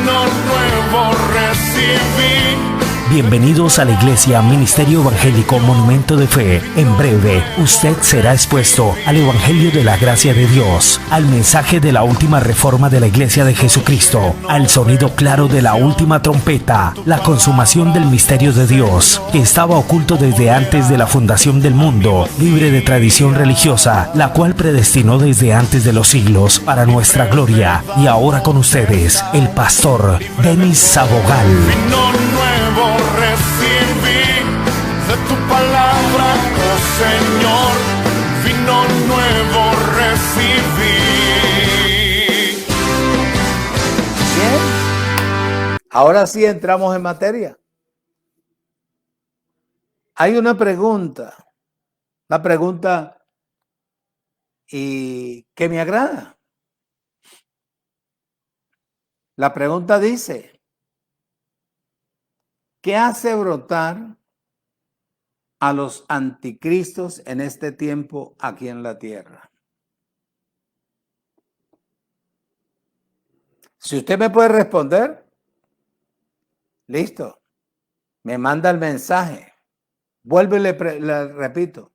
vino nuevo recibí. Bienvenidos a la Iglesia Ministerio Evangélico Monumento de Fe. En breve, usted será expuesto al Evangelio de la Gracia de Dios, al mensaje de la última reforma de la Iglesia de Jesucristo, al sonido claro de la última trompeta, la consumación del misterio de Dios, que estaba oculto desde antes de la fundación del mundo, libre de tradición religiosa, la cual predestinó desde antes de los siglos para nuestra gloria. Y ahora con ustedes, el pastor Denis Sabogal. Vino nuevo recibí de tu palabra, oh Señor, vino nuevo recibí. Bien, ahora sí entramos en materia. Hay una pregunta y que me agrada. La pregunta dice: ¿qué hace brotar a los anticristos en este tiempo aquí en la tierra? Si usted me puede responder, listo, me manda el mensaje. Vuelvo y le repito.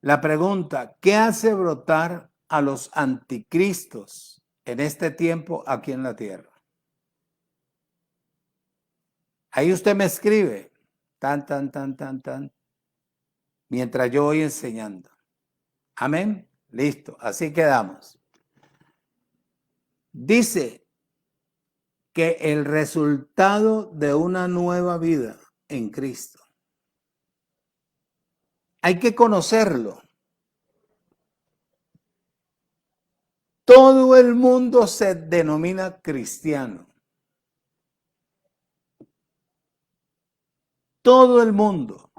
La pregunta: ¿qué hace brotar a los anticristos en este tiempo aquí en la tierra? Ahí usted me escribe, tan, mientras yo voy enseñando. Amén. Listo, así quedamos. Dice que el resultado de una nueva vida en Cristo, hay que conocerlo. Todo el mundo se denomina cristiano. Todo el mundo.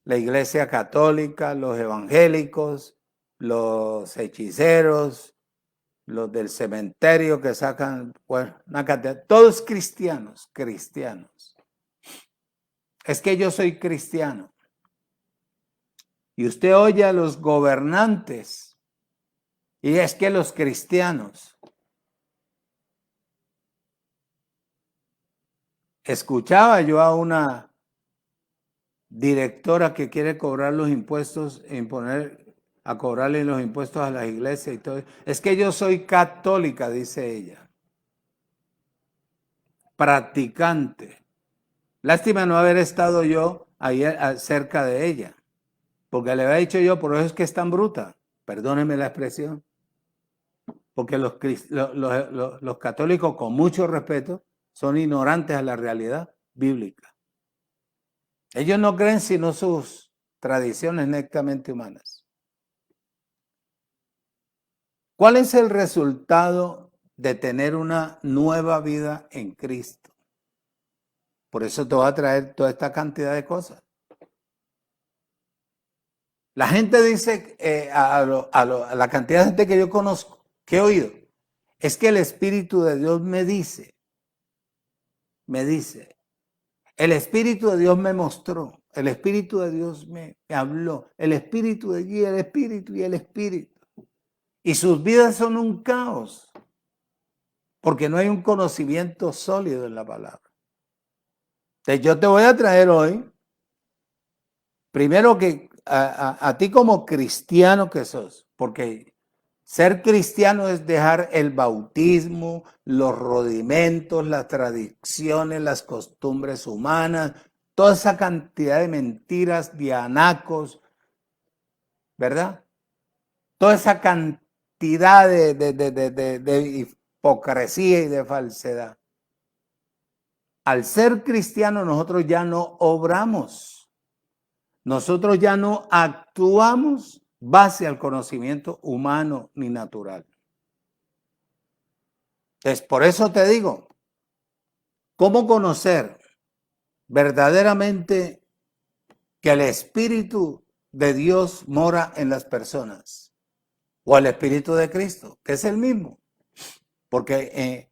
La Iglesia Católica, los evangélicos, los hechiceros, los del cementerio que sacan, bueno, todos cristianos. Es que yo soy cristiano. Y usted oye a los gobernantes, y es que los cristianos. Escuchaba yo a una directora que quiere cobrar los impuestos, a cobrarle los impuestos a las iglesias y todo. Es que yo soy católica, dice ella. Practicante. Lástima no haber estado yo ahí cerca de ella. Porque le había dicho yo, por eso es que es tan bruta. Perdónenme la expresión. Porque los católicos, con mucho respeto, son ignorantes a la realidad bíblica. Ellos no creen sino sus tradiciones netamente humanas. ¿Cuál es el resultado de tener una nueva vida en Cristo? Por eso te voy a traer toda esta cantidad de cosas. La gente dice, a la cantidad de gente que yo conozco, que he oído, es que el Espíritu de Dios me dice, el Espíritu de Dios me mostró, el Espíritu de Dios me habló, el Espíritu de Dios, el Espíritu y el Espíritu. Y sus vidas son un caos, porque no hay un conocimiento sólido en la palabra. Entonces yo te voy a traer hoy, primero que a ti como cristiano que sos, porque ser cristiano es dejar el bautismo, los rudimentos, las tradiciones, las costumbres humanas, toda esa cantidad de mentiras, de anacos, ¿verdad? Toda esa cantidad de hipocresía y de falsedad. Al ser cristiano nosotros ya no obramos. Nosotros ya no actuamos base al conocimiento humano ni natural. Entonces, por eso te digo, ¿cómo conocer verdaderamente que el Espíritu de Dios mora en las personas? O el Espíritu de Cristo, que es el mismo. Porque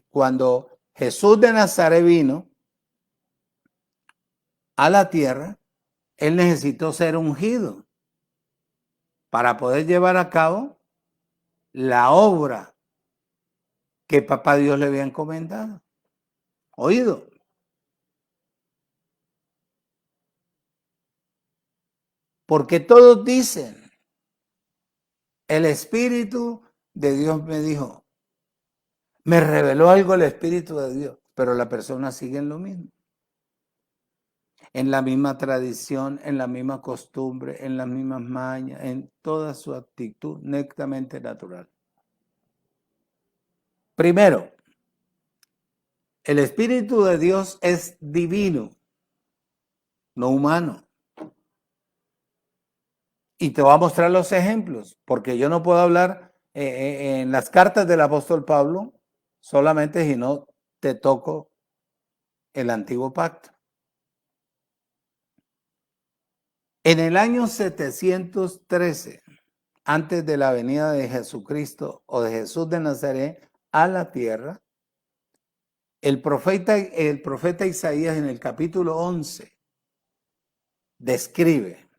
cuando Jesús de Nazaret vino a la tierra, él necesitó ser ungido para poder llevar a cabo la obra que papá Dios le había encomendado. Oído. Porque todos dicen, el Espíritu de Dios me dijo, me reveló algo el Espíritu de Dios, pero la persona sigue en lo mismo. En la misma tradición, en la misma costumbre, en las mismas mañas, en toda su actitud netamente natural. Primero, el Espíritu de Dios es divino, no humano. Y te voy a mostrar los ejemplos, porque yo no puedo hablar en las cartas del apóstol Pablo solamente si no te toco el antiguo pacto. En el año 713, antes de la venida de Jesucristo o de Jesús de Nazaret a la tierra, el profeta Isaías en el capítulo 11 describe,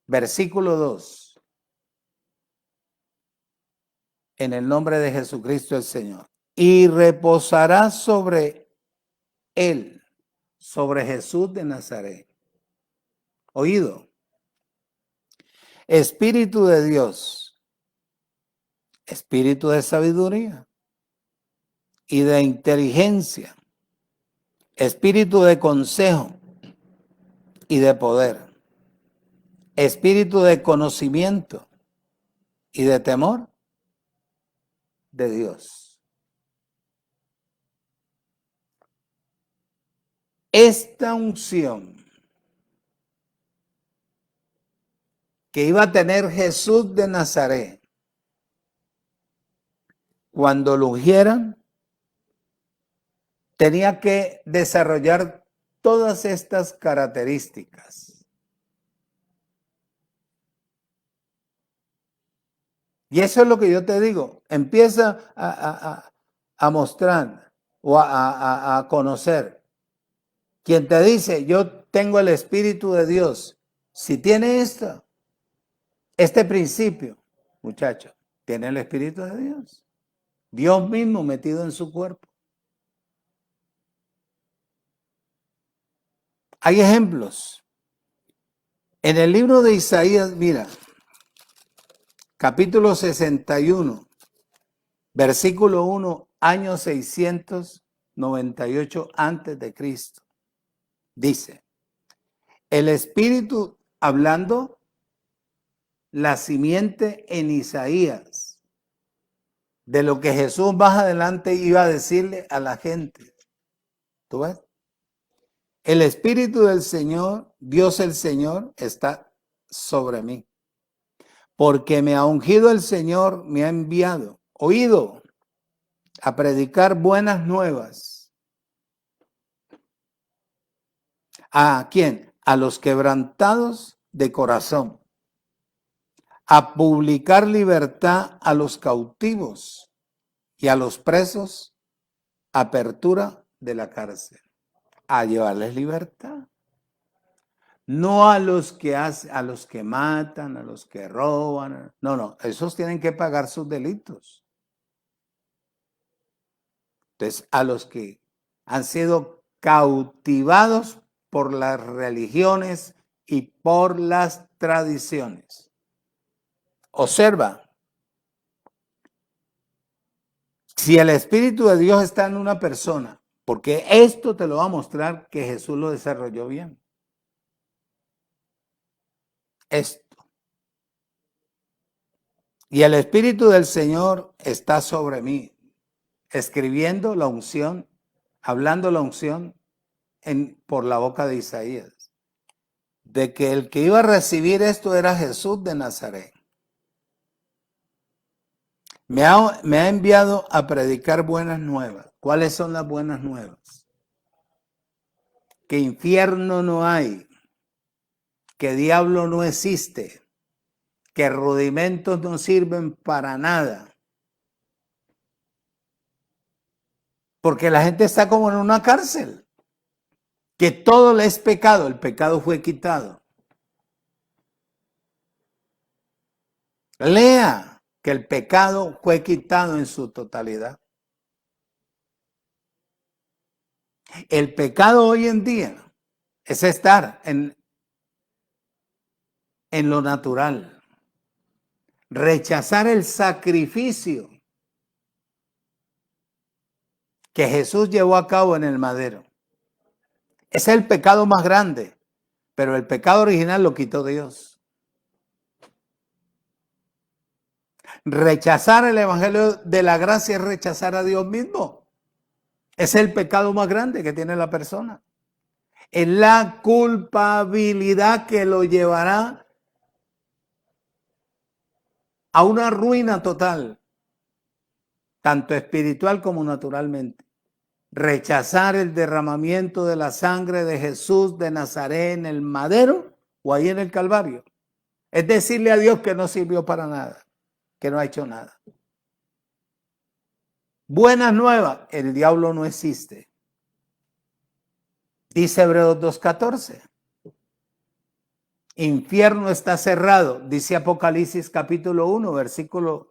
versículo 2, en el nombre de Jesucristo el Señor, y reposará sobre él, sobre Jesús de Nazaret. Oído, Espíritu de Dios, Espíritu de sabiduría y de inteligencia, Espíritu de consejo y de poder, Espíritu de conocimiento y de temor de Dios. Esta unción que iba a tener Jesús de Nazaret cuando lo ungieran, tenía que desarrollar todas estas características. Y eso es lo que yo te digo. Empieza a mostrar o a conocer. Quien te dice, yo tengo el Espíritu de Dios, si tiene este principio, muchacho, tiene el Espíritu de Dios. Dios mismo metido en su cuerpo. Hay ejemplos. En el libro de Isaías, mira, capítulo 61, versículo 1, año 698 antes de Cristo. Dice, el Espíritu, hablando la simiente en Isaías, de lo que Jesús más adelante iba a decirle a la gente. ¿Tú ves? El Espíritu del Señor, Dios el Señor, está sobre mí. Porque me ha ungido el Señor, me ha enviado, oído, a predicar buenas nuevas. ¿A quién? A los quebrantados de corazón. A publicar libertad a los cautivos y a los presos, apertura de la cárcel. A llevarles libertad. No a los que matan, a los que roban. No, esos tienen que pagar sus delitos. Entonces, a los que han sido cautivados por las religiones y por las tradiciones. Observa, si el Espíritu de Dios está en una persona, porque esto te lo va a mostrar que Jesús lo desarrolló bien. Esto. Y el Espíritu del Señor está sobre mí, escribiendo la unción, hablando la unción por la boca de Isaías, de que el que iba a recibir esto era Jesús de Nazaret. Me ha enviado a predicar buenas nuevas. ¿Cuáles son las buenas nuevas? Que infierno no hay, que diablo no existe, que rudimentos no sirven para nada. Porque la gente está como en una cárcel, que todo le es pecado, el pecado fue quitado. Lea que el pecado fue quitado en su totalidad. El pecado hoy en día es estar en lo natural, rechazar el sacrificio que Jesús llevó a cabo en el madero. Ese es el pecado más grande, pero el pecado original lo quitó Dios. Rechazar el evangelio de la gracia es rechazar a Dios mismo. Es el pecado más grande que tiene la persona. Es la culpabilidad que lo llevará a una ruina total, tanto espiritual como naturalmente. Rechazar el derramamiento de la sangre de Jesús de Nazaret en el madero o ahí en el Calvario. Es decirle a Dios que no sirvió para nada, que no ha hecho nada. Buenas nuevas, el diablo no existe. Dice Hebreos 2:14. Infierno está cerrado, dice Apocalipsis capítulo 1, versículos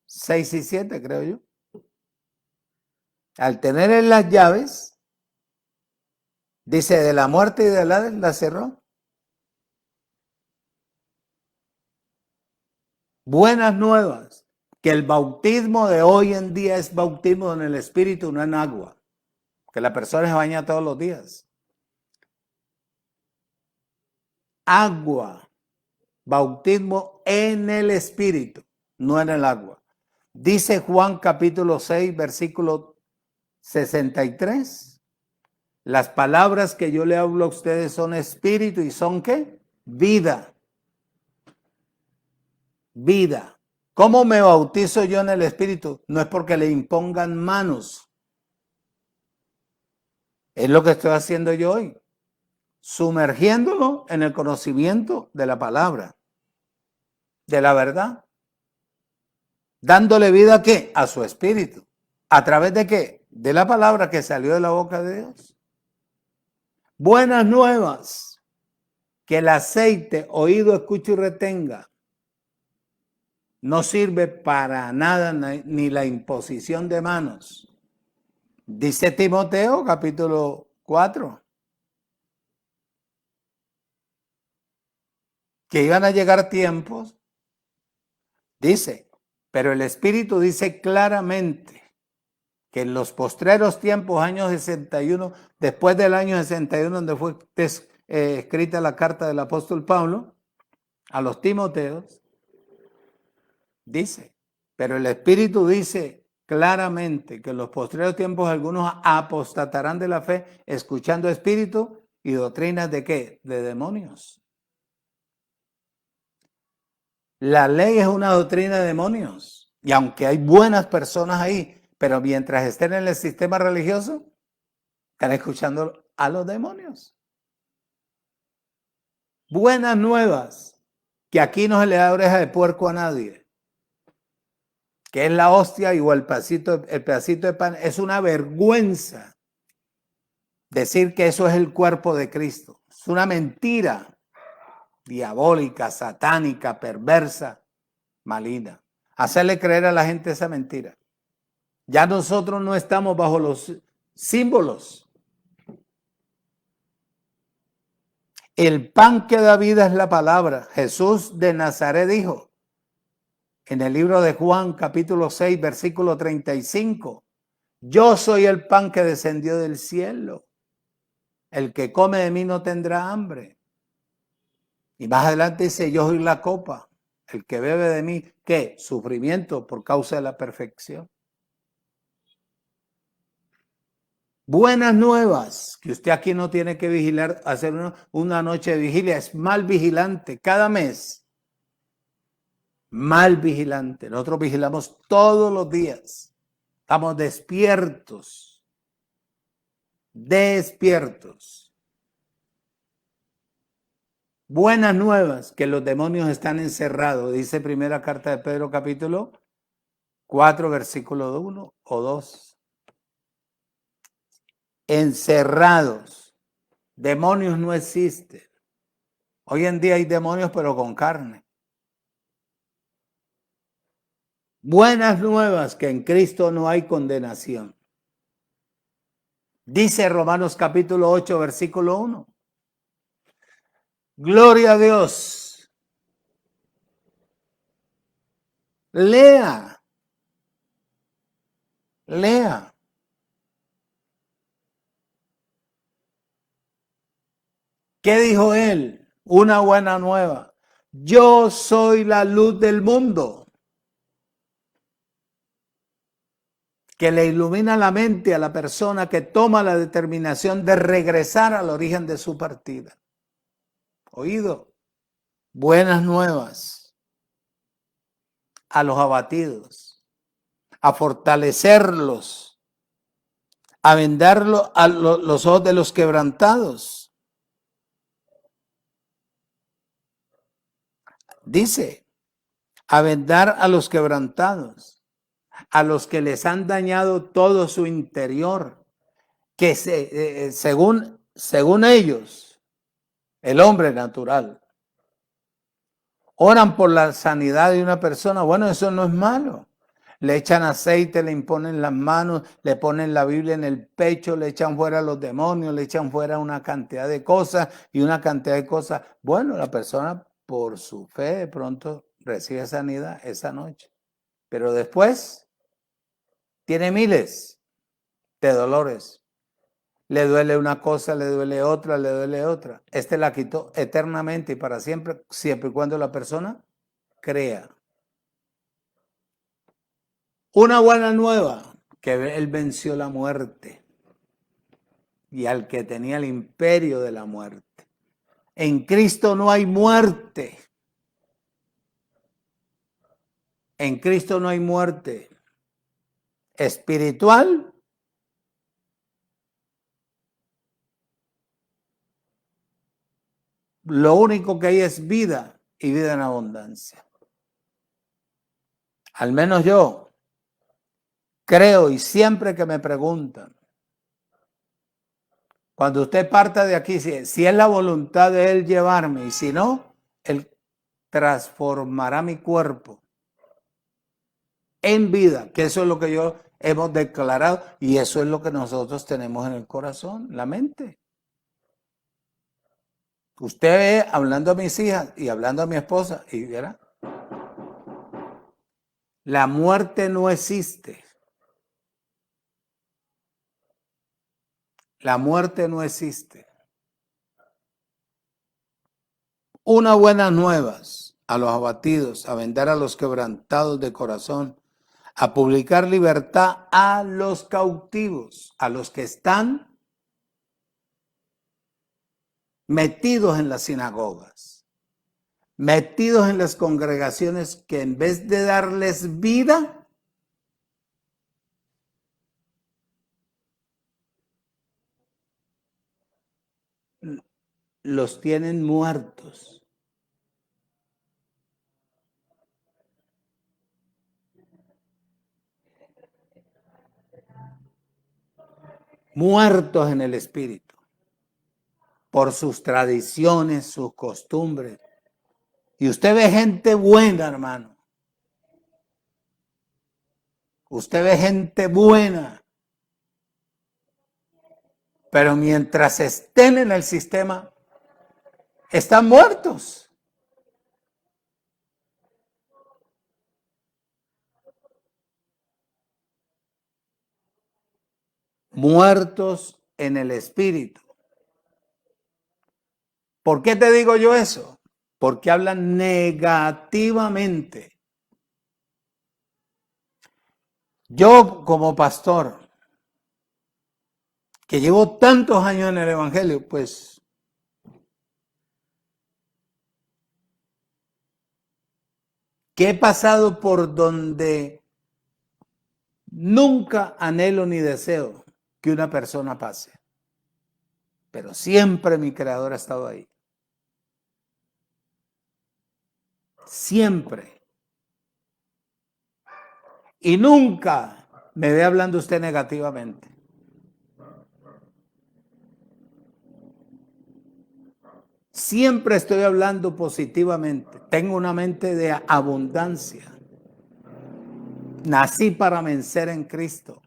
6 y 7, creo yo. Al tener en las llaves, dice, de la muerte y del Hades la cerró. Buenas nuevas, que el bautismo de hoy en día es bautismo en el Espíritu, no en agua. Que la persona se baña todos los días. Agua, bautismo en el Espíritu, no en el agua. Dice Juan capítulo 6, versículo 63. Las palabras que yo le hablo a ustedes son espíritu y son ¿qué? Vida. Vida. ¿Cómo me bautizo yo en el Espíritu? No es porque le impongan manos. Es lo que estoy haciendo yo hoy. Sumergiéndolo en el conocimiento de la palabra, de la verdad. Dándole vida ¿a qué? A su espíritu. ¿A través de qué? De la palabra que salió de la boca de Dios. Buenas nuevas. Que el aceite, oído, escuche y retenga, no sirve para nada ni la imposición de manos. Dice Timoteo capítulo 4. Que iban a llegar tiempos, dice, pero el Espíritu dice claramente que en los postreros tiempos, año 61, después del año 61, donde fue escrita la carta del apóstol Pablo a los Timoteos, dice, pero el Espíritu dice claramente que en los postreros tiempos algunos apostatarán de la fe, escuchando espíritu y doctrinas de ¿qué? De demonios. La ley es una doctrina de demonios. Y aunque hay buenas personas ahí, pero mientras estén en el sistema religioso, están escuchando a los demonios. Buenas nuevas, que aquí no se le da oreja de puerco a nadie. Que es la hostia o el pedacito de pan. Es una vergüenza decir que eso es el cuerpo de Cristo. Es una mentira diabólica, satánica, perversa, maligna. Hacerle creer a la gente esa mentira. Ya nosotros no estamos bajo los símbolos. El pan que da vida es la palabra. Jesús de Nazaret dijo en el libro de Juan capítulo 6 versículo 35, yo soy el pan que descendió del cielo. El que come de mí no tendrá hambre. Y más adelante dice, yo soy la copa. El que bebe de mí, ¿qué? Sufrimiento por causa de la perfección. Buenas nuevas, que usted aquí no tiene que vigilar, hacer una noche de vigilia, es mal vigilante cada mes. Mal vigilante. Nosotros vigilamos todos los días. Estamos despiertos. Despiertos. Buenas nuevas, que los demonios están encerrados. Dice primera carta de Pedro capítulo 4, versículo 1 o 2. Encerrados. Demonios no existen. Hoy en día hay demonios pero con carne. Buenas nuevas, que en Cristo no hay condenación. Dice Romanos capítulo 8, versículo 1. Gloria a Dios. Lea. Lea. ¿Qué dijo él? Una buena nueva. Yo soy la luz del mundo, que le ilumina la mente a la persona que toma la determinación de regresar al origen de su partida. Oído, buenas nuevas a los abatidos, a fortalecerlos, a vendar los ojos de los quebrantados. Dice, a vendar a los quebrantados, a los que les han dañado todo su interior, que según ellos, el hombre natural, oran por la sanidad de una persona. Bueno, eso no es malo. Le echan aceite, le imponen las manos, le ponen la Biblia en el pecho, le echan fuera los demonios, le echan fuera una cantidad de cosas y una cantidad de cosas. Bueno, la persona por su fe de pronto recibe sanidad esa noche. Pero después tiene miles de dolores. Le duele una cosa, le duele otra, le duele otra. Este la quitó eternamente y para siempre, siempre y cuando la persona crea. Una buena nueva, que él venció la muerte y al que tenía el imperio de la muerte. En Cristo no hay muerte. En Cristo no hay muerte espiritual lo único que hay es vida y vida en abundancia. Al menos yo creo y siempre que me preguntan, cuando usted parta de aquí, si es la voluntad de Él llevarme y si no, Él transformará mi cuerpo en vida, que eso es lo que yo hemos declarado y eso es lo que nosotros tenemos en el corazón, la mente. Usted ve hablando a mis hijas y hablando a mi esposa y verá, la muerte no existe. La muerte no existe. Una buenas nuevas a los abatidos, a vendar a los quebrantados de corazón, a publicar libertad a los cautivos, a los que están metidos en las sinagogas, metidos en las congregaciones que en vez de darles vida, los tienen muertos. Muertos en el espíritu, por sus tradiciones, sus costumbres. Y usted ve gente buena, hermano. Usted ve gente buena. Pero mientras estén en el sistema, están muertos. Muertos en el espíritu. ¿Por qué te digo yo eso? Porque hablan negativamente. Yo como pastor, que llevo tantos años en el evangelio, pues que he pasado por donde nunca anhelo ni deseo que una persona pase. Pero siempre mi creador ha estado ahí. Siempre. Y nunca me ve hablando usted negativamente. Siempre estoy hablando positivamente. Tengo una mente de abundancia. Nací para vencer en Cristo.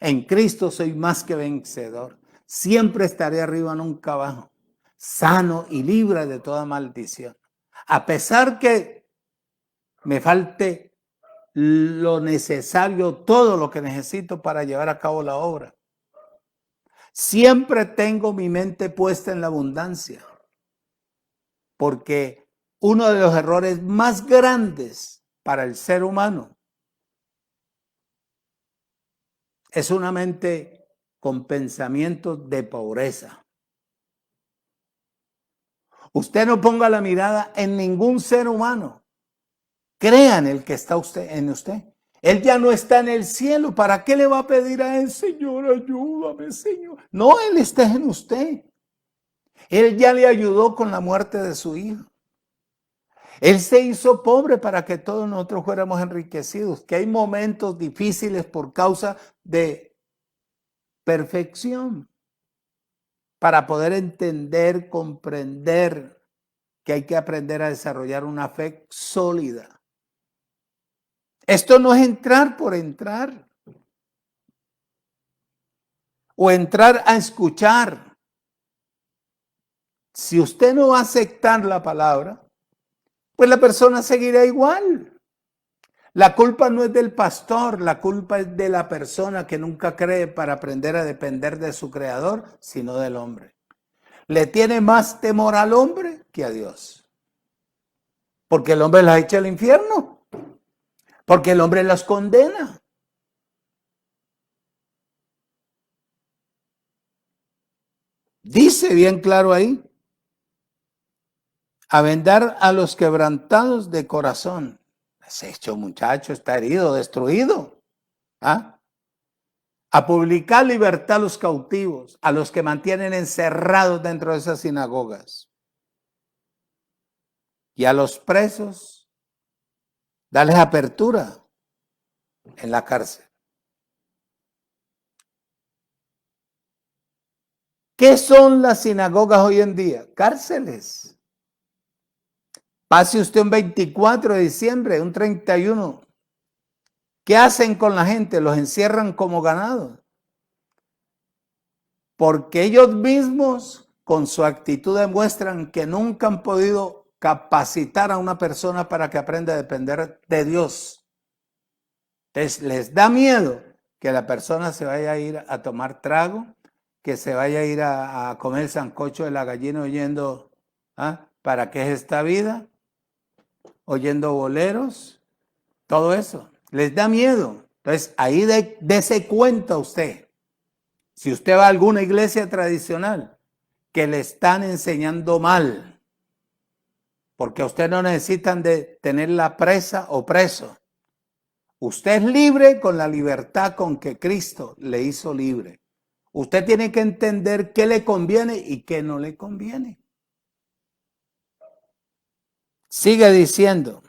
En Cristo soy más que vencedor. Siempre estaré arriba, nunca abajo. Sano y libre de toda maldición. A pesar que me falte lo necesario, todo lo que necesito para llevar a cabo la obra. Siempre tengo mi mente puesta en la abundancia. Porque uno de los errores más grandes para el ser humano es una mente con pensamientos de pobreza. Usted no ponga la mirada en ningún ser humano. Crea en el que está en usted. Él ya no está en el cielo. ¿Para qué le va a pedir a él, Señor, ayúdame, Señor? No, Él está en usted. Él ya le ayudó con la muerte de su hijo. Él se hizo pobre para que todos nosotros fuéramos enriquecidos. Que hay momentos difíciles por causa de perfección. Para poder entender, comprender que hay que aprender a desarrollar una fe sólida. Esto no es entrar por entrar. O entrar a escuchar. Si usted no va a aceptar la palabra, pues la persona seguirá igual. La culpa no es del pastor, la culpa es de la persona que nunca cree para aprender a depender de su creador, sino del hombre. Le tiene más temor al hombre que a Dios. Porque el hombre las echa al infierno. Porque el hombre las condena. Dice bien claro ahí. A vendar a los quebrantados de corazón. Ese hecho muchacho está herido, destruido. ¿Ah? A publicar libertad a los cautivos, a los que mantienen encerrados dentro de esas sinagogas. Y a los presos, darles apertura en la cárcel. ¿Qué son las sinagogas hoy en día? Cárceles. Pase usted un 24 de diciembre, un 31. ¿Qué hacen con la gente? Los encierran como ganado. Porque ellos mismos, con su actitud, demuestran que nunca han podido capacitar a una persona para que aprenda a depender de Dios. Entonces, les da miedo que la persona se vaya a ir a tomar trago, que se vaya a ir a comer el sancocho de la gallina oyendo, ¿para qué es esta vida? Oyendo boleros, todo eso. Les da miedo. Entonces, ahí dése cuenta usted. Si usted va a alguna iglesia tradicional, que le están enseñando mal, porque a usted no necesitan de tenerla presa o preso. Usted es libre con la libertad con que Cristo le hizo libre. Usted tiene que entender qué le conviene y qué no le conviene. Sigue diciendo.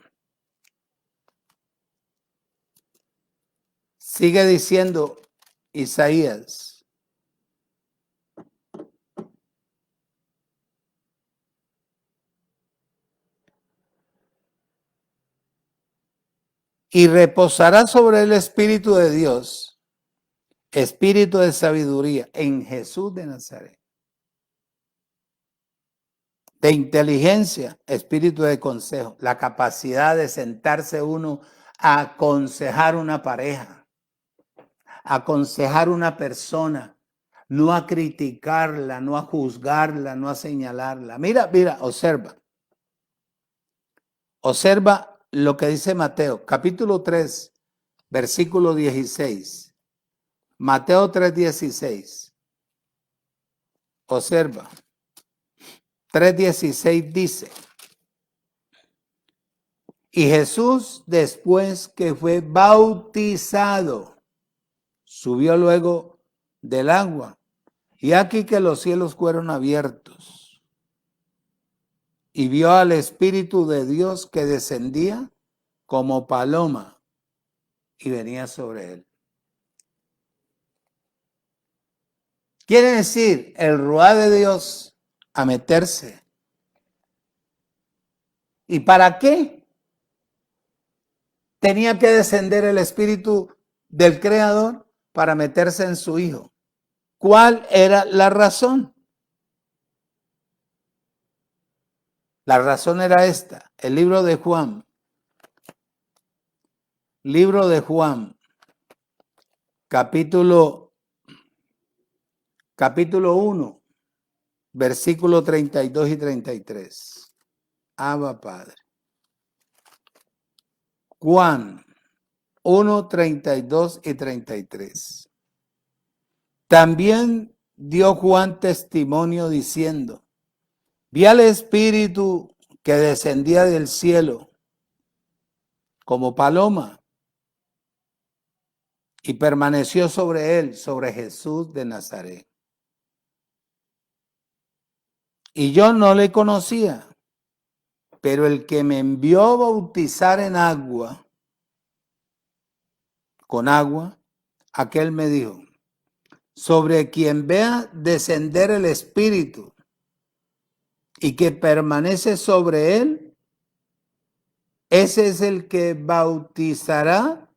Sigue diciendo Isaías. Y reposará sobre el Espíritu de Dios, Espíritu de sabiduría, en Jesús de Nazaret. De inteligencia, espíritu de consejo, la capacidad de sentarse uno a aconsejar una pareja, a aconsejar una persona, no a criticarla, no a juzgarla, no a señalarla. Mira, observa. Observa lo que dice Mateo, capítulo 3, versículo 16. Mateo 3, 16. Observa. 3:16 dice, y Jesús, después que fue bautizado, subió luego del agua, y aquí que los cielos fueron abiertos, y vio al Espíritu de Dios que descendía como paloma y venía sobre él. Quiere decir, el ruá de Dios a meterse. ¿Y para qué? Tenía que descender el Espíritu del Creador para meterse en su hijo. ¿Cuál era la razón? La razón era esta. El libro de Juan. Libro de Juan. Capítulo 1. Versículo 32 y 33. Abba Padre. Juan 1, 32 y 33. También dio Juan testimonio diciendo: vi al Espíritu que descendía del cielo como paloma y permaneció sobre él, sobre Jesús de Nazaret. Y yo no le conocía, pero el que me envió a bautizar en agua, con agua, aquel me dijo: sobre quien vea descender el Espíritu y que permanece sobre él, ese es el que bautizará.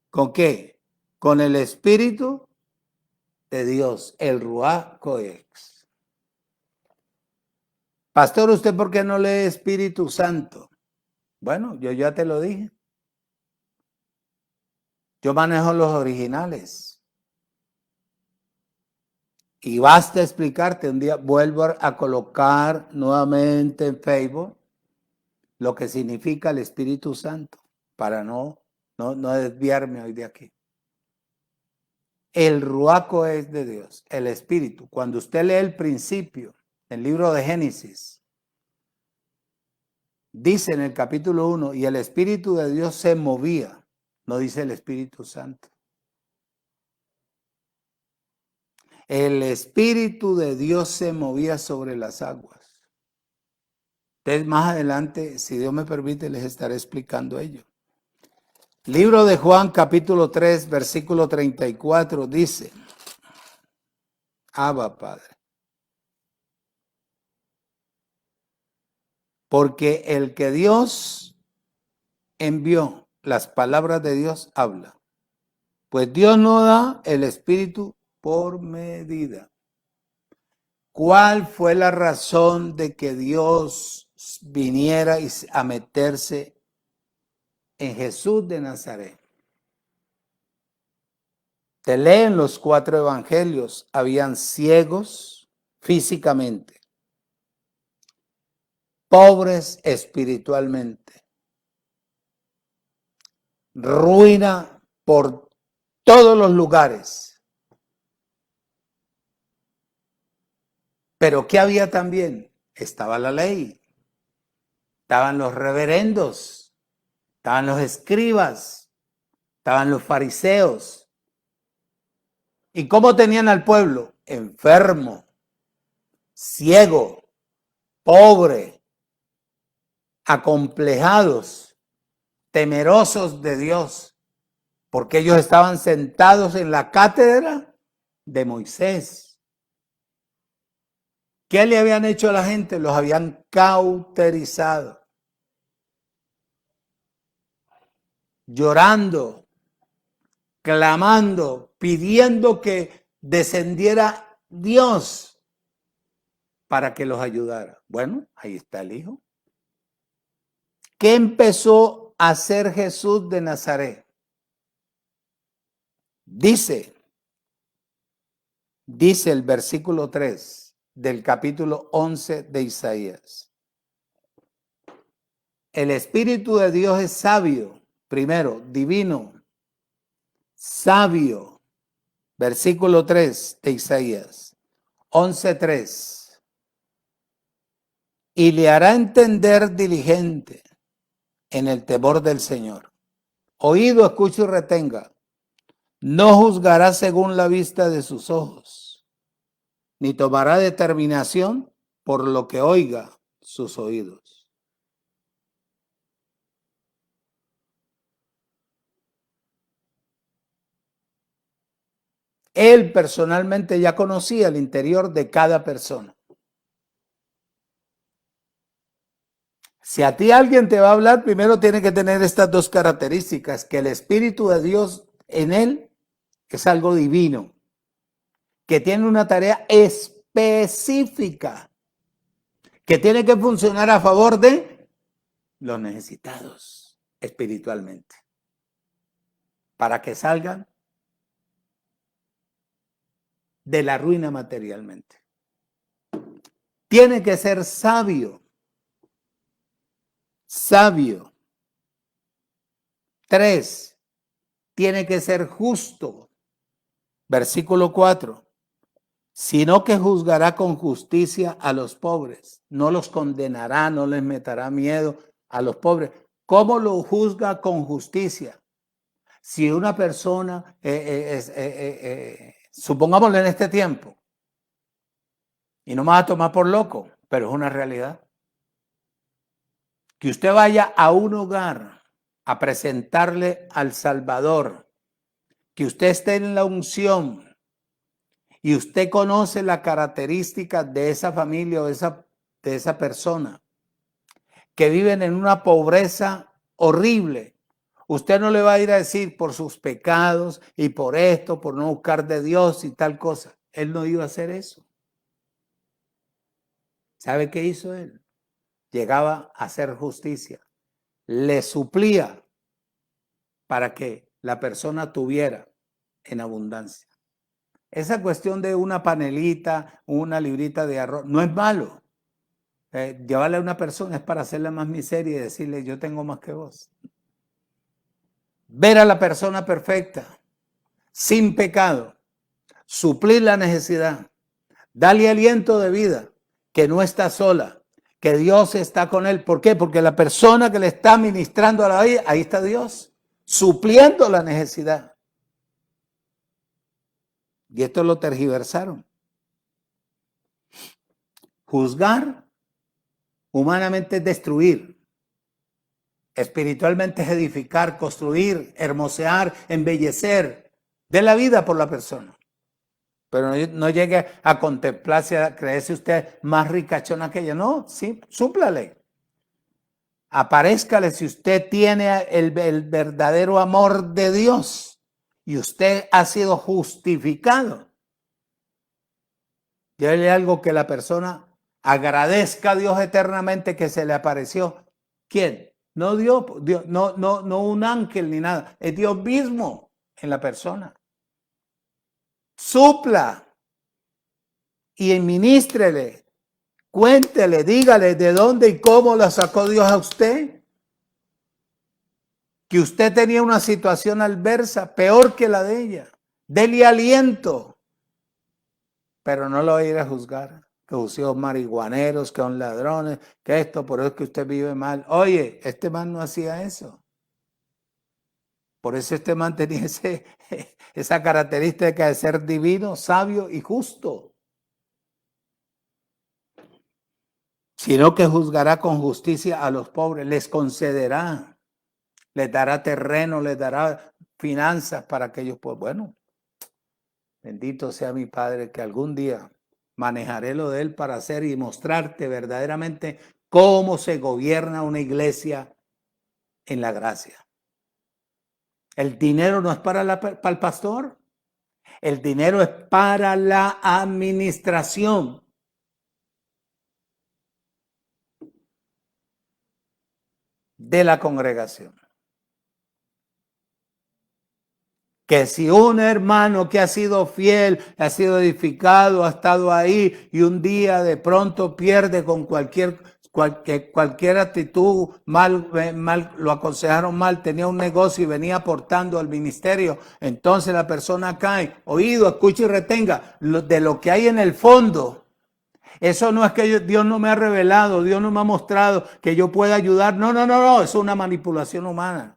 ¿Con qué? Con el Espíritu de Dios, el Ruach Coex. Pastor, ¿usted por qué no lee Espíritu Santo? Bueno, yo ya te lo dije. Yo manejo los originales. Y basta explicarte, un día vuelvo a colocar nuevamente en Facebook lo que significa el Espíritu Santo, para no desviarme hoy de aquí. El ruaco es de Dios, el Espíritu. Cuando usted lee el principio, el libro de Génesis, dice en el capítulo 1, y el Espíritu de Dios se movía, no dice el Espíritu Santo. El Espíritu de Dios se movía sobre las aguas. Entonces, más adelante, si Dios me permite, les estaré explicando ello. Libro de Juan, capítulo 3, versículo 34, dice: Abba, Padre. Porque el que Dios envió, las palabras de Dios habla. Pues Dios no da el Espíritu por medida. ¿Cuál fue la razón de que Dios viniera a meterse en Jesús de Nazaret? Te leen los 4 evangelios, habían ciegos físicamente, pobres espiritualmente, ruina por todos los lugares. Pero ¿qué había también? Estaba la ley, estaban los reverendos, estaban los escribas, estaban los fariseos. ¿Y cómo tenían al pueblo? Enfermo, ciego, pobre, acomplejados, temerosos de Dios, porque ellos estaban sentados en la cátedra de Moisés. ¿Qué le habían hecho a la gente? Los habían cauterizado, llorando, clamando, pidiendo que descendiera Dios para que los ayudara. Bueno, ahí está el Hijo. ¿Qué empezó a hacer Jesús de Nazaret? Dice el versículo 3 del capítulo 11 de Isaías. El Espíritu de Dios es sabio, primero, divino, sabio. Versículo 3 de Isaías, 11:3. Y le hará entender diligente en el temor del Señor. Oído, escuche y retenga. No juzgará según la vista de sus ojos, ni tomará determinación por lo que oiga sus oídos. Él personalmente ya conocía el interior de cada persona. Si a ti alguien te va a hablar, primero tiene que tener estas 2 características: que el Espíritu de Dios en él es algo divino, que tiene una tarea específica, que tiene que funcionar a favor de los necesitados espiritualmente, para que salgan de la ruina materialmente. Tiene que ser sabio. Sabio. 3. Tiene que ser justo. Versículo 4. Sino que juzgará con justicia a los pobres. No los condenará, no les meterá miedo a los pobres. ¿Cómo lo juzga con justicia? Si una persona, supongámoslo en este tiempo, y no me va a tomar por loco, pero es una realidad, que usted vaya a un hogar a presentarle al Salvador, que usted esté en la unción y usted conoce la característica de esa familia o de esa persona, que viven en una pobreza horrible. Usted no le va a ir a decir por sus pecados y por esto, por no buscar de Dios y tal cosa. Él no iba a hacer eso. ¿Sabe qué hizo él? Llegaba a hacer justicia. Le suplía para que la persona tuviera en abundancia. Esa cuestión de una panelita, una librita de arroz, no es malo. Llevarle a una persona es para hacerle más miseria y decirle, yo tengo más que vos. Ver a la persona perfecta, sin pecado, suplir la necesidad, darle aliento de vida, que no está sola, que Dios está con él. ¿Por qué? Porque la persona que le está ministrando a la vida, ahí está Dios, supliendo la necesidad. Y esto lo tergiversaron. Juzgar humanamente es destruir. Espiritualmente es edificar, construir, hermosear, embellecer. De la vida por la persona. Pero no llegue a contemplarse, a creerse usted más ricachona que ella. No, sí, súplale. Aparézcale si usted tiene el verdadero amor de Dios y usted ha sido justificado. Llévele algo que la persona agradezca a Dios eternamente que se le apareció. ¿Quién? No Dios, no un ángel ni nada. Es Dios mismo en la persona. Supla y ministrele. Cuéntele, dígale de dónde y cómo la sacó Dios a usted. Que usted tenía una situación adversa, peor que la de ella. Dele aliento. Pero no lo va a ir a juzgar. Que son marihuaneros, que son ladrones, que esto, por eso es que usted vive mal. Oye, este man no hacía eso. Por eso este man tenía esa característica de ser divino, sabio y justo. Sino que juzgará con justicia a los pobres, les concederá, les dará terreno, les dará finanzas para que ellos, pues bueno, bendito sea mi Padre, que algún día manejaré lo de él para hacer y mostrarte verdaderamente cómo se gobierna una iglesia en la gracia. El dinero no es para el pastor, el dinero es para la administración. De la congregación. Que si un hermano que ha sido fiel, ha sido edificado, ha estado ahí y un día de pronto pierde con cualquier actitud, mal, lo aconsejaron mal, tenía un negocio y venía aportando al ministerio, entonces la persona cae. Oído, escuche y retenga de lo que hay en el fondo. Eso no es que Dios no me ha revelado, Dios no me ha mostrado que yo pueda ayudar. No, es una manipulación humana.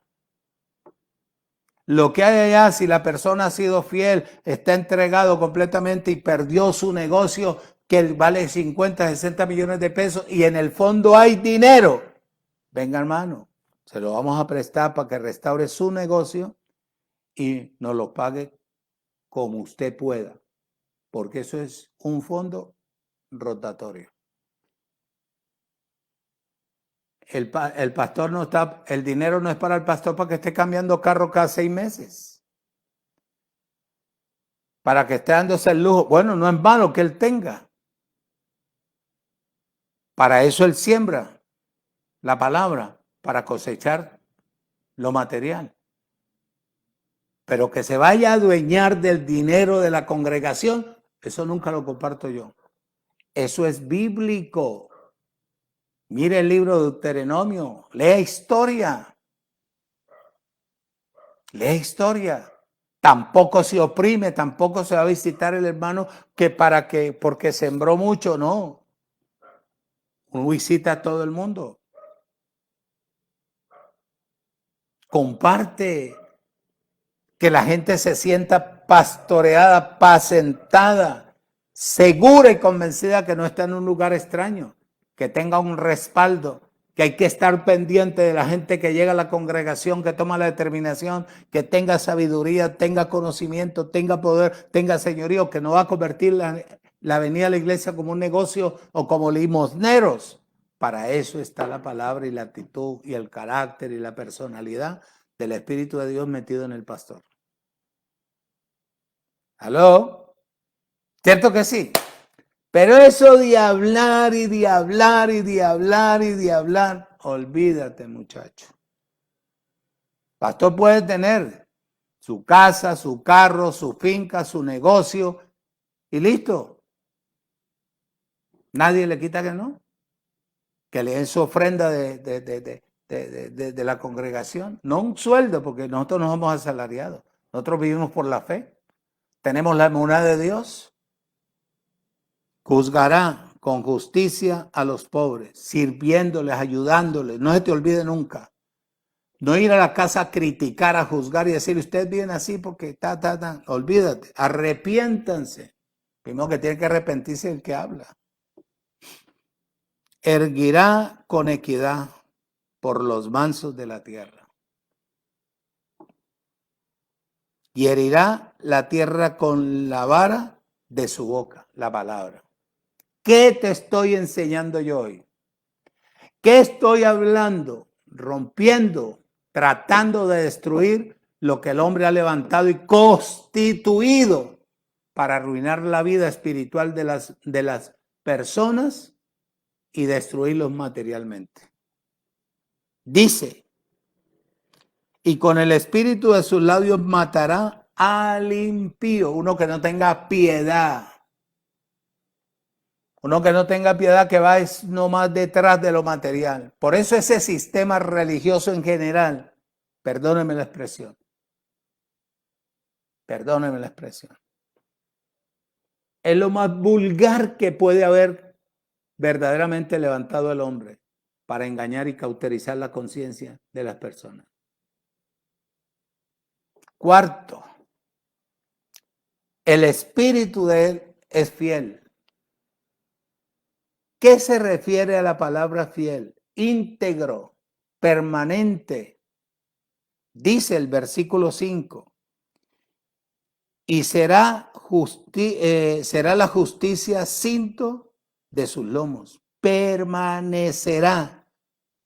Lo que hay allá, si la persona ha sido fiel, está entregado completamente y perdió su negocio que vale 50, 60 millones de pesos y en el fondo hay dinero. Venga, hermano, se lo vamos a prestar para que restaure su negocio y nos lo pague como usted pueda, porque eso es un fondo rotatorio. El pastor no está, el dinero no es para el pastor para que esté cambiando carro cada 6 meses. para que esté dándose el lujo. Bueno, no es malo que él tenga. Para eso él siembra la palabra, para cosechar lo material. Pero que se vaya a adueñar del dinero de la congregación, eso nunca lo comparto yo. Eso es bíblico. Mire el libro de Deuteronomio, lea historia. Lea historia. Tampoco se oprime, tampoco se va a visitar el hermano porque sembró mucho, no. Uno visita a todo el mundo. Comparte. Que la gente se sienta pastoreada, pacentada, segura y convencida que no está en un lugar extraño, que tenga un respaldo, que hay que estar pendiente de la gente que llega a la congregación, que toma la determinación, que tenga sabiduría, tenga conocimiento, tenga poder, tenga señorío, que no va a convertir la venida a la iglesia como un negocio o como limosneros. Para eso está la palabra y la actitud y el carácter y la personalidad del Espíritu de Dios metido en el pastor. ¿Aló? ¿Cierto que sí? Pero eso de hablar y de hablar y de hablar y de hablar, olvídate, muchacho. Pastor puede tener su casa, su carro, su finca, su negocio y listo. Nadie le quita que no. Que le den su ofrenda de la congregación. No un sueldo, porque nosotros no somos asalariados. Nosotros vivimos por la fe. Tenemos la emuná de Dios. Juzgará con justicia a los pobres, sirviéndoles, ayudándoles. No se te olvide nunca. No ir a la casa a criticar, a juzgar y decir, usted viene así porque Olvídate, arrepiéntanse. Primero que tiene que arrepentirse el que habla. Erguirá con equidad por los mansos de la tierra. Y herirá la tierra con la vara de su boca, la palabra. ¿Qué te estoy enseñando yo hoy? ¿Qué estoy hablando? Rompiendo, tratando de destruir lo que el hombre ha levantado y constituido para arruinar la vida espiritual de las personas y destruirlos materialmente. Dice, y con el espíritu de sus labios matará al impío, uno que no tenga piedad. Uno que no tenga piedad, que va es nomás detrás de lo material. Por eso ese sistema religioso en general, perdónenme la expresión, es lo más vulgar que puede haber verdaderamente levantado el hombre para engañar y cauterizar la conciencia de las personas. Cuarto, el espíritu de él es fiel. ¿Qué se refiere a la palabra fiel? Íntegro, permanente. Dice el versículo 5. Y será la justicia cinto de sus lomos. Permanecerá.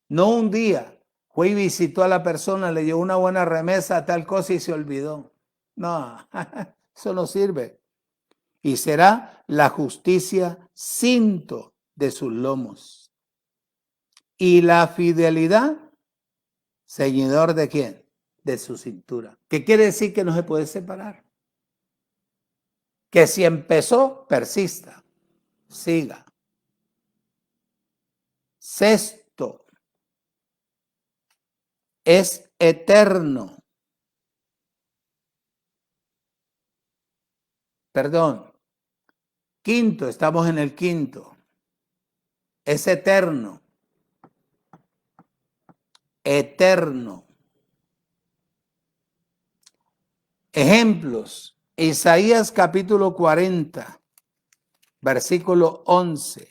No un día. Fue y visitó a la persona, le dio una buena remesa, tal cosa y se olvidó. No, eso no sirve. Y será la justicia cinto de sus lomos. Y la fidelidad, ceñidor de quién? De su cintura. ¿Qué quiere decir? Que no se puede separar. Que si empezó, persista, siga. Sexto, es eterno. Perdón. Quinto, estamos en el quinto. Es eterno. Eterno. Ejemplos. Isaías capítulo 40, versículo 11.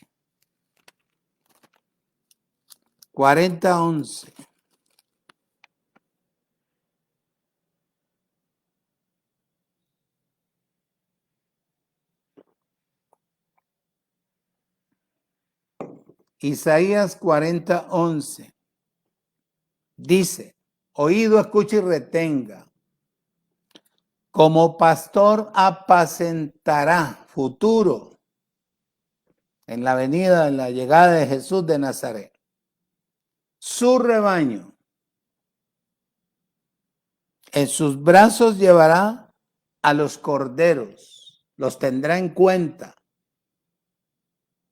40:11. Isaías 40:11 dice, oído, escucha y retenga. Como pastor apacentará, futuro, en la venida, en la llegada de Jesús de Nazaret, su rebaño. En sus brazos llevará a los corderos, los tendrá en cuenta.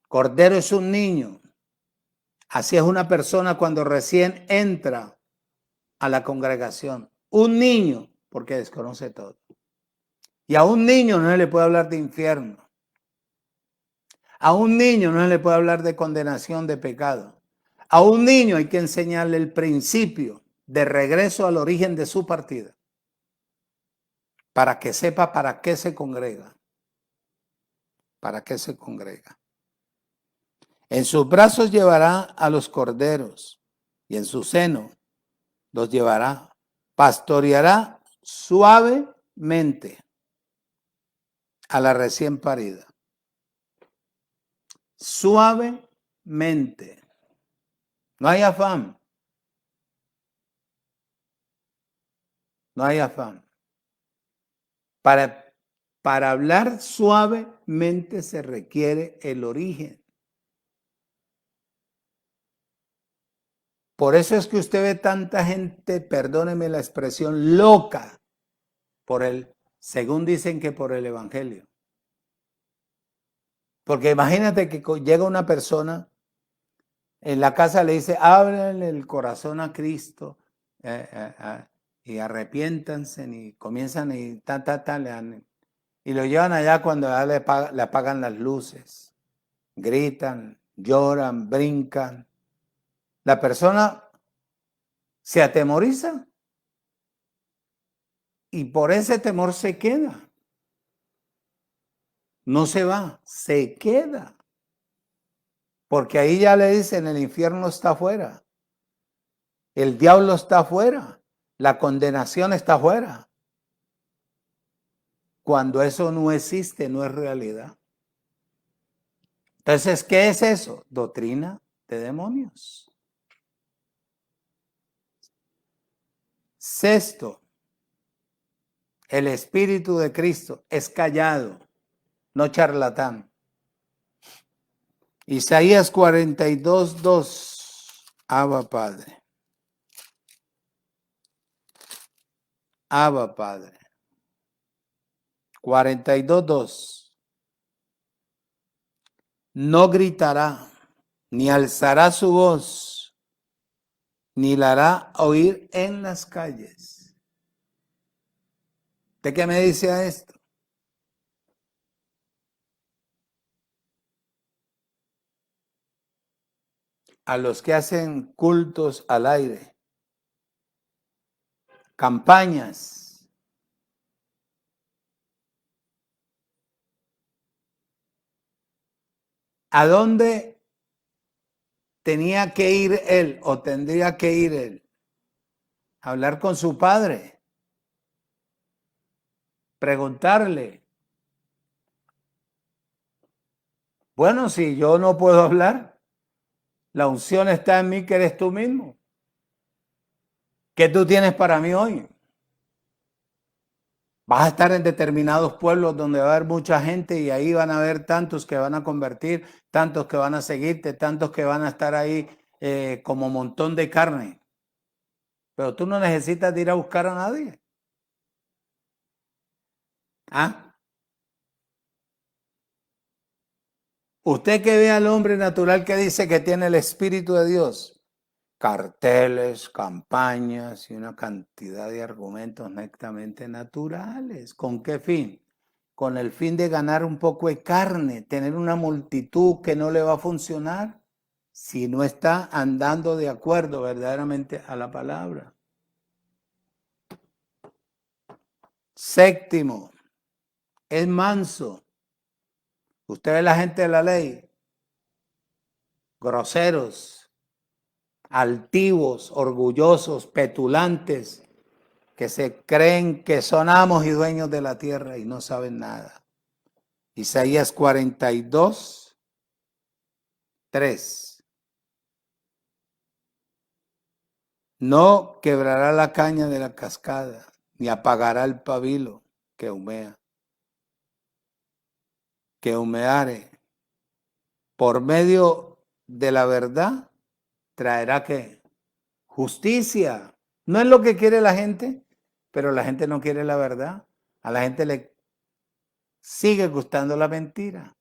Cordero es un niño. Así es una persona cuando recién entra a la congregación. Un niño, porque desconoce todo. Y a un niño no se le puede hablar de infierno. A un niño no se le puede hablar de condenación de pecado. A un niño hay que enseñarle el principio de regreso al origen de su partida, para que sepa para qué se congrega. ¿Para qué se congrega? En sus brazos llevará a los corderos y en su seno los llevará. Pastoreará suavemente a la recién parida. Suavemente. No hay afán. No hay afán. Para hablar suavemente se requiere el origen. Por eso es que usted ve tanta gente, perdóneme la expresión, loca según dicen que por el evangelio. Porque imagínate que llega una persona en la casa, le dice, ábranle el corazón a Cristo y arrepiéntanse y comienzan y y lo llevan allá cuando ya le apagan las luces. Gritan, lloran, brincan. La persona se atemoriza y por ese temor se queda. No se va, se queda. Porque ahí ya le dicen, el infierno está afuera. El diablo está afuera. La condenación está afuera. Cuando eso no existe, no es realidad. Entonces, ¿qué es eso? Doctrina de demonios. Sexto, el Espíritu de Cristo es callado, no charlatán. Isaías 42:2. Abba Padre. Abba Padre. 42:2. No gritará, ni alzará su voz, ni la hará oír en las calles. ¿De qué me dice a esto? A los que hacen cultos al aire, campañas, ¿a dónde tenía que ir él o tendría que ir él? A hablar con su padre, preguntarle. Bueno, si yo no puedo hablar, la unción está en mí, que eres tú mismo. ¿Qué tú tienes para mí hoy? Vas a estar en determinados pueblos donde va a haber mucha gente y ahí van a haber tantos que van a convertir, tantos que van a seguirte, tantos que van a estar ahí como montón de carne. Pero tú no necesitas de ir a buscar a nadie. ¿Ah? Usted que ve al hombre natural que dice que tiene el Espíritu de Dios, carteles, campañas y una cantidad de argumentos netamente naturales. ¿Con qué fin? Con el fin de ganar un poco de carne, tener una multitud que no le va a funcionar si no está andando de acuerdo verdaderamente a la palabra. Séptimo, es manso. Usted ve la gente de la ley, groseros, altivos, orgullosos, petulantes, que se creen que son amos y dueños de la tierra y no saben nada. Isaías 42:3. No quebrará la caña de la cascada, ni apagará el pabilo, que humea, que humeare, por medio de la verdad, traerá que justicia. No es lo que quiere la gente, pero la gente no quiere la verdad. A la gente le sigue gustando la mentira.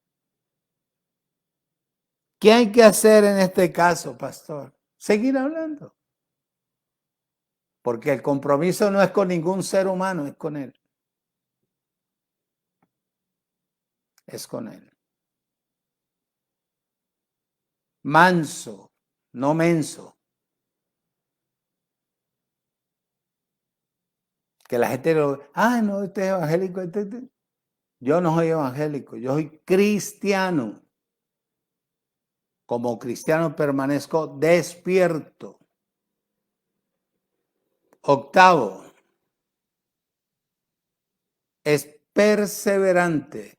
¿Qué hay que hacer en este caso, pastor? Seguir hablando. Porque el compromiso no es con ningún ser humano, es con Él. Es con Él. Manso, no menso. Que la gente lo... no, este es evangélico. Yo no soy evangélico, yo soy cristiano. Como cristiano permanezco despierto. Octavo, es perseverante.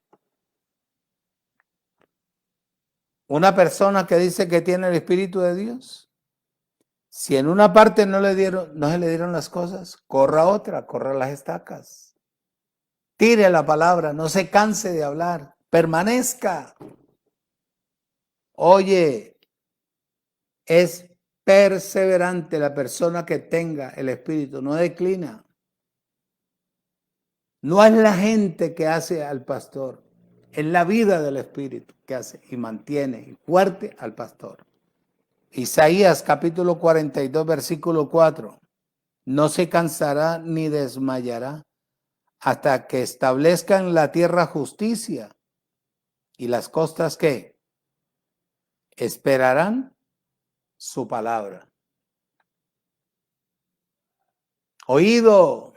Una persona que dice que tiene el Espíritu de Dios, si en una parte no se le dieron las cosas, corra a otra, corra las estacas. Tire la palabra, no se canse de hablar, permanezca. Oye, es perseverante la persona que tenga el Espíritu, no declina. No es la gente que hace al pastor, es la vida del Espíritu que hace y mantiene fuerte al pastor. Isaías capítulo 42, versículo 4. No se cansará ni desmayará hasta que establezca en la tierra justicia. ¿Y las costas qué? Esperarán su palabra. Oído.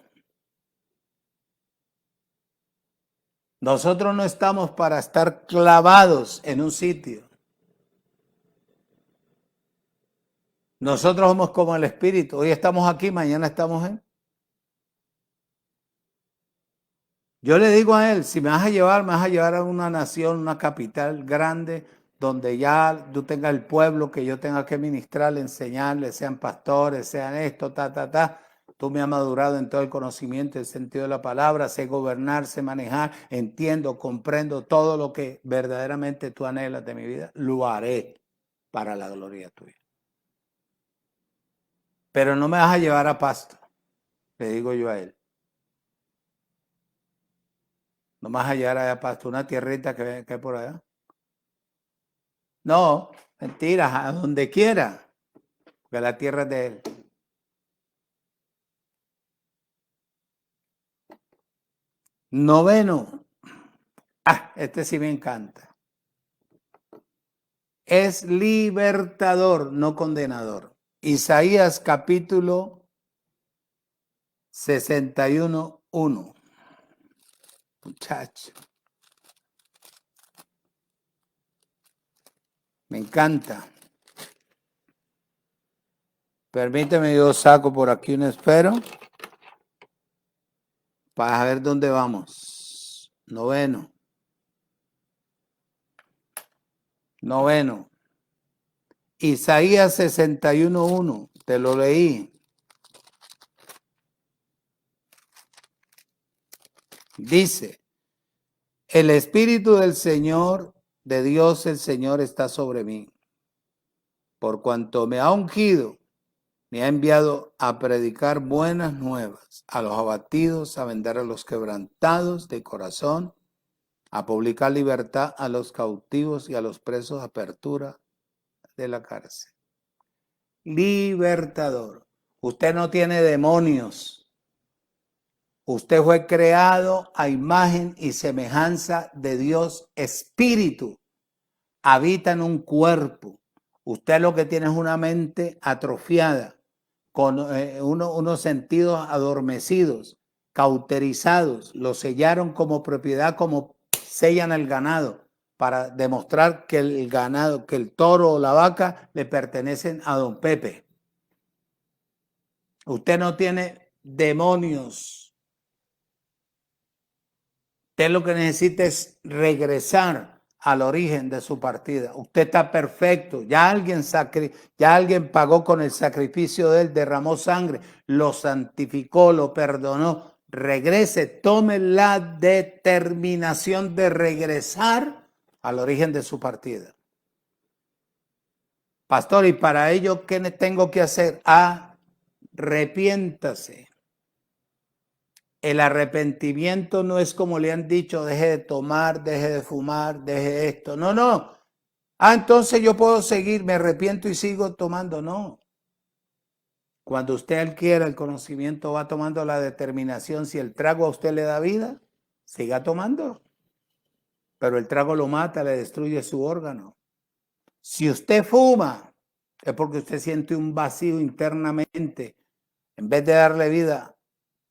Nosotros no estamos para estar clavados en un sitio. Nosotros somos como el Espíritu. Hoy estamos aquí, mañana estamos en. Yo le digo a él, si me vas a llevar a una nación, una capital grande, donde ya tú tengas el pueblo que yo tenga que ministrarle, enseñarle, sean pastores, sean esto, Tú me has madurado en todo el conocimiento, el sentido de la palabra, sé gobernar, sé manejar, entiendo, comprendo todo lo que verdaderamente tú anhelas de mi vida. Lo haré para la gloria tuya. Pero no me vas a llevar a pasto, le digo yo a él. No me vas a llevar allá a pasto, una tierrita que hay por allá. No, mentiras, a donde quiera, porque la tierra es de él. Noveno. Este sí me encanta. Es libertador, no condenador. Isaías capítulo 61:1. Muchacho. Me encanta. Permíteme, yo saco por aquí un espero para ver dónde vamos. Noveno. Isaías 61:1. Te lo leí. Dice, el Espíritu del Señor, de Dios el Señor está sobre mí, por cuanto me ha ungido, me ha enviado a predicar buenas nuevas a los abatidos, a vender a los quebrantados de corazón, a publicar libertad a los cautivos y a los presos, apertura de la cárcel. Libertador. Usted no tiene demonios. Usted fue creado a imagen y semejanza de Dios Espíritu. Habita en un cuerpo. Usted lo que tiene es una mente atrofiada, con unos sentidos adormecidos, cauterizados. Lo sellaron como propiedad, como sellan el ganado, para demostrar que el ganado, que el toro o la vaca le pertenecen a don Pepe. Usted no tiene demonios. Usted lo que necesita es regresar al origen de su partida. Usted está perfecto. Ya alguien pagó con el sacrificio de él, derramó sangre, lo santificó, lo perdonó, regrese, tome la determinación de regresar al origen de su partida. Pastor, ¿y para ello qué tengo que hacer? Arrepiéntase. El arrepentimiento no es como le han dicho, deje de tomar, deje de fumar, deje esto. No, no. Entonces yo puedo seguir, me arrepiento y sigo tomando. No. Cuando usted adquiera el conocimiento, va tomando la determinación. Si el trago a usted le da vida, siga tomando. Pero el trago lo mata, le destruye su órgano. Si usted fuma, es porque usted siente un vacío internamente. En vez de darle vida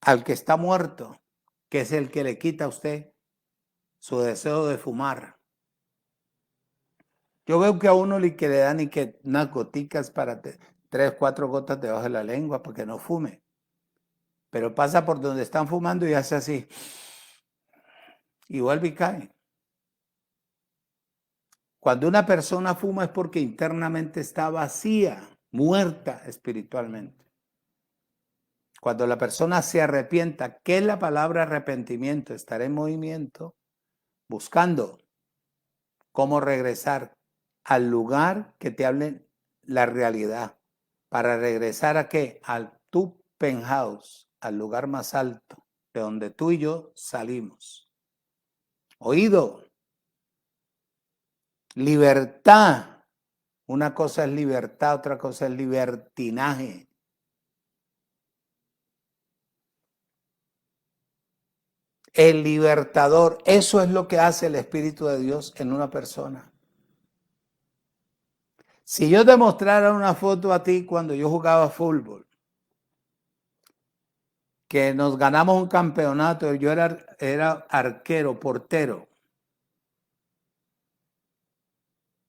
al que está muerto, que es el que le quita a usted su deseo de fumar. Yo veo que a uno le dan y que unas goticas para 3, 4 gotas debajo de la lengua para que no fume. Pero pasa por donde están fumando y hace así. Y vuelve y cae. Cuando una persona fuma es porque internamente está vacía, muerta espiritualmente. Cuando la persona se arrepienta, ¿qué es la palabra arrepentimiento? Estará en movimiento buscando cómo regresar al lugar que te hable la realidad. ¿Para regresar a qué? Al tu penthouse, al lugar más alto, de donde tú y yo salimos. Oído. Libertad. Una cosa es libertad, otra cosa es libertinaje. El libertador, eso es lo que hace el Espíritu de Dios en una persona. Si yo te mostrara una foto a ti cuando yo jugaba fútbol, que nos ganamos un campeonato, yo era arquero, portero.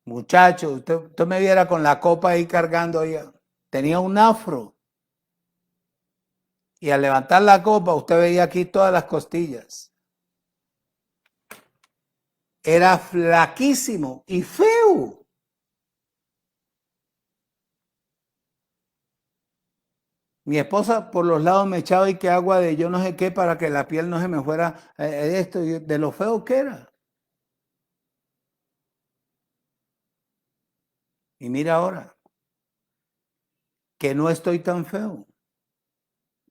Muchacho, usted me viera con la copa ahí cargando, tenía un afro. Y al levantar la copa, usted veía aquí todas las costillas. Era flaquísimo y feo. Mi esposa por los lados me echaba y que agua de yo no sé qué para que la piel no se me fuera esto, de lo feo que era. Y mira ahora, que no estoy tan feo,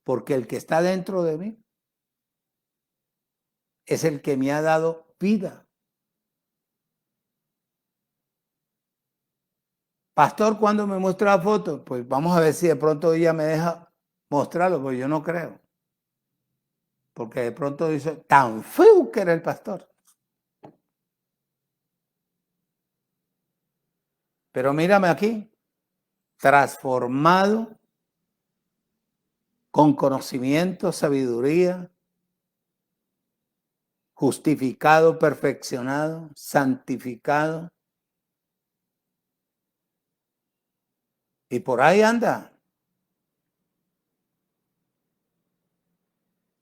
porque el que está dentro de mí es el que me ha dado vida. Pastor, ¿cuándo me muestra la foto? Pues vamos a ver si de pronto ella me deja mostrarlo, porque yo no creo. Porque de pronto dice, tan feo que era el pastor. Pero mírame aquí, transformado, con conocimiento, sabiduría, justificado, perfeccionado, santificado. Y por ahí anda.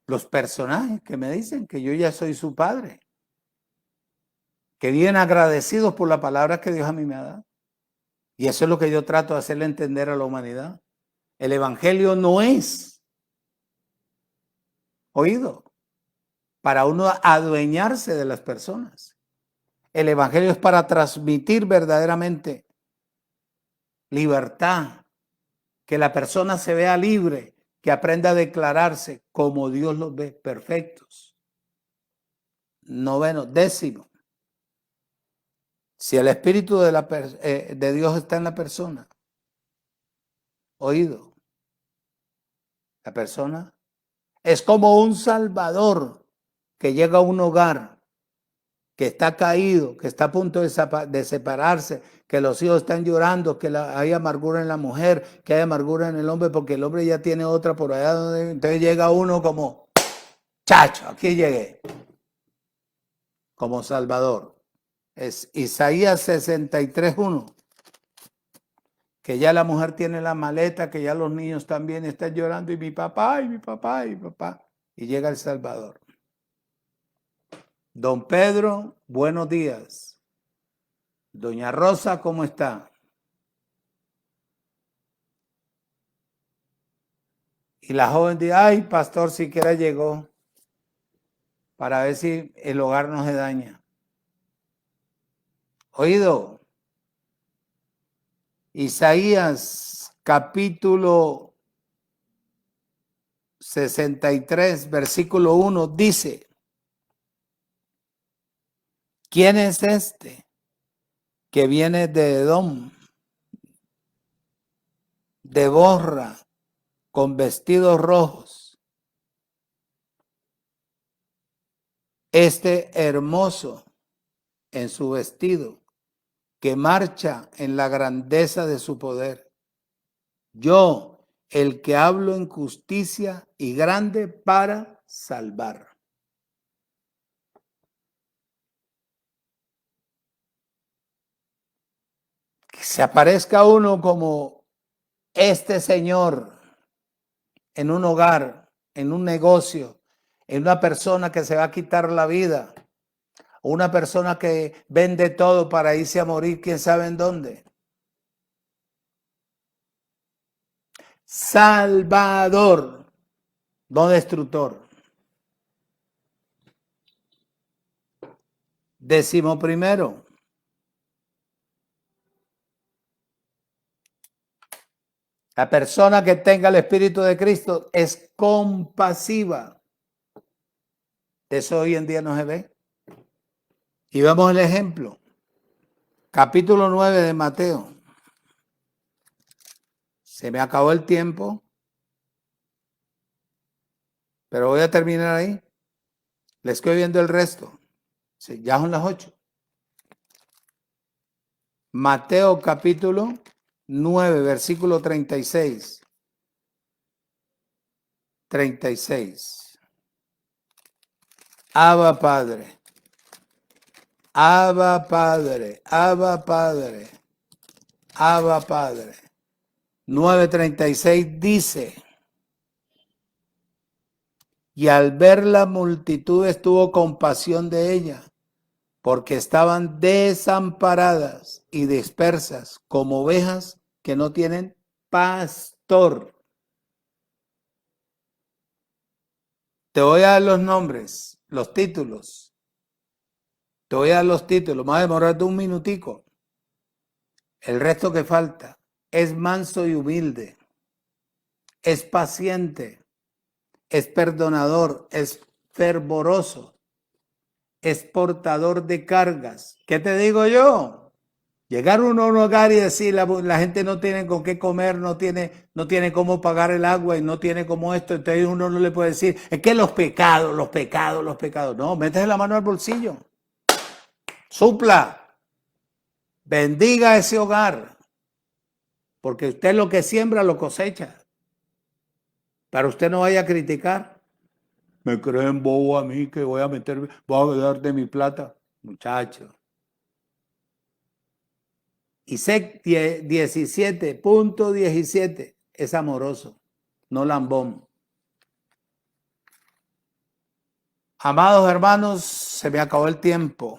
Los personajes que me dicen que yo ya soy su padre. Que viven agradecidos por la palabra que Dios a mí me ha dado. Y eso es lo que yo trato de hacerle entender a la humanidad. El evangelio no es, oído, para uno adueñarse de las personas. El evangelio es para transmitir verdaderamente libertad, que la persona se vea libre, que aprenda a declararse como Dios los ve, perfectos. 9, 10. Si el Espíritu de Dios está en la persona, oído, la persona es como un salvador que llega a un hogar que está caído, que está a punto de separarse, que los hijos están llorando, que hay amargura en la mujer, que hay amargura en el hombre, porque el hombre ya tiene otra por allá. Entonces llega uno como, chacho, aquí llegué, como salvador. Es Isaías 63:1, que ya la mujer tiene la maleta, que ya los niños también están llorando, y mi papá, y mi papá, y mi papá, y llega el Salvador. Don Pedro, buenos días. Doña Rosa, ¿cómo está? Y la joven dice, ay, pastor, siquiera llegó. para ver si el hogar no se daña. Oído. Isaías capítulo 63, versículo 1 dice: ¿quién es este que viene de Edom, de Borra, con vestidos rojos? Este hermoso en su vestido, que marcha en la grandeza de su poder. Yo, el que hablo en justicia y grande para salvar. Que se aparezca uno como este señor en un hogar, en un negocio, en una persona que se va a quitar la vida, una persona que vende todo para irse a morir, quién sabe en dónde. Salvador, no destructor. 11, la persona que tenga el Espíritu de Cristo es compasiva. Eso hoy en día no se ve. Y vemos el ejemplo. Capítulo 9 de Mateo. Se me acabó el tiempo, pero voy a terminar ahí. Les estoy viendo el resto. Sí, ya son las 8. Mateo capítulo 9, versículo 36. 36. Abba Padre. Abba Padre. Abba Padre. Abba Padre. 9:36 dice: y al ver la multitud tuvo compasión de ella, porque estaban desamparadas y dispersas como ovejas que no tienen pastor. Te voy a dar los nombres, los títulos. Te voy a dar los títulos. Me va a demorar un minutico. El resto que falta: es manso y humilde, es paciente, es perdonador, es fervoroso, es portador de cargas. ¿Qué te digo yo? Llegar uno a un hogar y decir la gente no tiene con qué comer, no tiene cómo pagar el agua y no tiene como esto, entonces uno no le puede decir, es que los pecados. No, metes la mano al bolsillo. Supla. Bendiga ese hogar. Porque usted lo que siembra lo cosecha. Para usted no vaya a criticar. Me creen bobo a mí que voy a dar de mi plata. Muchacho. Y SEC 17.17 es amoroso, no lambón. Amados hermanos, se me acabó el tiempo.